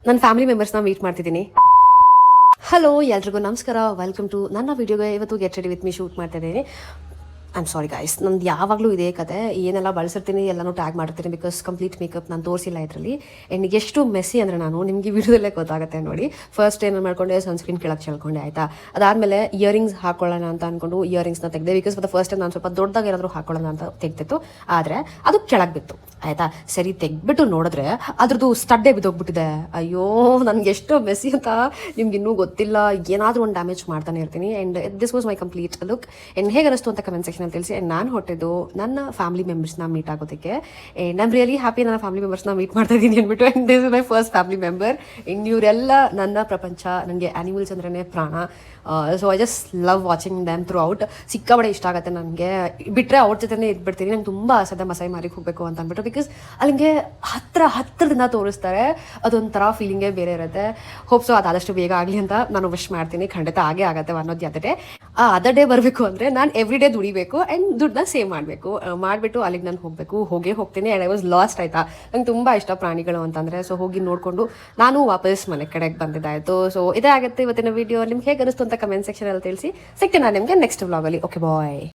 ನನ್ನ ಫ್ಯಾಮಿಲಿ ಮೆಂಬರ್ಸ್ನ ಮೀಟ್ ಮಾಡ್ತಿದ್ದೀನಿ. ಹಲೋ ಎಲ್ರಿಗೂ ನಮಸ್ಕಾರ, ವೆಲ್ಕಮ್ ಟು ನನ್ನ ವಿಡಿಯೋಗೆ. ಇವತ್ತು get ready with me shoot ಮಾಡ್ತಾ ಇದ್ದೀನಿ. ಐ ಆಮ್ ಸಾರಿ ಗಾಯ್ಸ್, ನಂದು ಯಾವಾಗಲೂ ಇದೇ ಕತೆ. ಏನೆಲ್ಲ ಬಳಸಿರ್ತೀನಿ ಎಲ್ಲನೂ ಟ್ಯಾಗ್ ಮಾಡಿರ್ತೀನಿ, ಬಿಕಾಸ್ ಕಂಪ್ಲೀಟ್ ಮೇಕಪ್ ನಾನು ತೋರಿಸಿಲ್ಲ ಇದರಲ್ಲಿ. ಆ್ಯಂಡ್ ಎಷ್ಟು ಮೆಸ್ಸಿ ಅಂದರೆ ನಾನು ನಿಮಗೆ ವಿಡಿಯೋದಲ್ಲೇ ಗೊತ್ತಾಗುತ್ತೆ ನೋಡಿ. ಫಸ್ಟ್ ಏನು ಮಾಡ್ಕೊಂಡೆ, ಸನ್ಸ್ಕ್ರೀನ್ ಕೆಳಗೆ ಚೆಲ್ಕೊಂಡೆ ಆಯಿತಾ. ಅದಾದಮೇಲೆ ಇಯರಿಂಗ್ಸ್ ಹಾಕೊಳ್ಳೋಣ ಅಂತ ಅಂದ್ಕೊಂಡು ಇಯರಿಂಗ್ಸ್ನ ತೆಗೆದೆ, because for the first time ನಾನು ಸ್ವಲ್ಪ ದೊಡ್ಡದಾಗಿ ಏನಾದರೂ ಹಾಕೊಳ್ಳೋಣ ಅಂತ ತೆಗ್ದಿತ್ತು. ಆದರೆ ಅದು ಕೆಳಗೆ ಬಿತ್ತು ಆಯಿತಾ. ಸರಿ ತೆಗ್ಬಿಟ್ಟು ನೋಡಿದ್ರೆ ಅದ್ರದ್ದು ಸ್ಟಡ್ಡೇ ಬಿದ್ದೋಗ್ಬಿಟ್ಟಿದೆ. ಅಯ್ಯೋ ನನಗೆ ಎಷ್ಟು ಮೆಸ್ಸಿ ಅಂತ ನಿಮ್ಗೆ ಇನ್ನೂ ಗೊತ್ತಿಲ್ಲ. ಏನಾದರೂ ಒಂದು ಡ್ಯಾಮೇಜ್ ಮಾಡ್ತಾನೆ ಇರ್ತೀನಿ. And this was my complete look. And ಹೇಗೆ ಅನಿಸ್ತು ಅಂತ ಕಮೆಂಟ್ ಸೆಕ್ಷನ್ ತಿಳಿಸಿ. ಆ್ಯಂಡ್ ನಾನು ಹೊಟ್ಟಿದ್ದು ನನ್ನ ಫ್ಯಾಮಿಲಿ ಮೆಂಬರ್ಸ್ನ ಮೀಟ್ ಆಗೋದಕ್ಕೆ. And I am really happy ನನ್ನ ಫ್ಯಾಮಿಲಿ ಮೆಂಬರ್ಸ್ನ ಮೀಟ್ ಮಾಡ್ತಾ ಇದ್ದೀನಿ ಅಂದ್ಬಿಟ್ಟು. And this is my first family member. And ಇವರೆಲ್ಲ ನನ್ನ ಪ್ರಪಂಚ. ನನಗೆ ಆ್ಯನಿಮಲ್ಸ್ ಅಂದ್ರೇ ಪ್ರಾಣ. So I just love watching them throughout. ಸಿಕ್ಕಾಬಡೆ ಇಷ್ಟ ಆಗುತ್ತೆ ನನಗೆ. ಬಿಟ್ಟರೆ ಅವ್ರ ಜೊತೆನೇ ಇದ್ಬಿಡ್ತೀನಿ. ನಂಗೆ ತುಂಬ ಆಸೆ ಮಸಾಯಿ ಮಾರಿಗೆ ಹೋಗಬೇಕು ಅಂತ ಅಂದ್ಬಿಟ್ಟು, ಬಿಕಾಸ್ ಅಲ್ಲಿಗೆ ಹತ್ತಿರದಿಂದ ತೋರಿಸ್ತಾರೆ. ಅದೊಂಥರ ಫೀಲಿಂಗೇ ಬೇರೆ ಇರುತ್ತೆ. ಹೋಪ್ಸು ಅದಾದಷ್ಟು ಬೇಗ ಆಗಲಿ ಅಂತ ನಾನು ವಿಶ್ ಮಾಡ್ತೀನಿ. ಖಂಡಿತ ಆಗೇ ಆಗುತ್ತೆ ಅನ್ನೋದು ಅದರ್ ಡೇ. ಆ ಅದರ್ ಡೇ ಬರಬೇಕು ಅಂದರೆ ನಾನು ಎವ್ರಿ ಡೇ ದುಡಿಬೇಕು ಆ್ಯಂಡ್ ದುಡ್ಡನ್ನ ಸೇವ್ ಮಾಡಬೇಕು. ಮಾಡಿಬಿಟ್ಟು ಅಲ್ಲಿಗೆ ನಾನು ಹೋಗ್ತೀನಿ. ಆ್ಯಂಡ್ ಐ ವಾಸ್ ಲಾಸ್ಟ್ ಆಯಿತಾ. ನಂಗೆ ತುಂಬ ಇಷ್ಟ ಪ್ರಾಣಿಗಳು ಅಂತಂದರೆ. ಸೊ ಹೋಗಿ ನೋಡಿಕೊಂಡು ನಾನು ವಾಪಸ್ ಮನೆ ಕಡೆಗೆ ಬಂದಿದ್ದಾಯಿತು. ಸೊ ಇದೇ ಆಗುತ್ತೆ ಇವತ್ತಿನ ವಿಡಿಯೋ. ನಿಮ್ಗೆ ಹೇಗೆ ಅನಿಸ್ತು ಅಂತ ಕಮೆಂಟ್ ಸೆಕ್ಷನಲ್ಲಿ ತಿಳಿಸಿ. ಸಿಗ್ತೀನಿ ನಾನು ನಿಮಗೆ ನೆಕ್ಸ್ಟ್ ವ್ಲಾಗಲ್ಲಿ. ಓಕೆ ಬಾಯ್.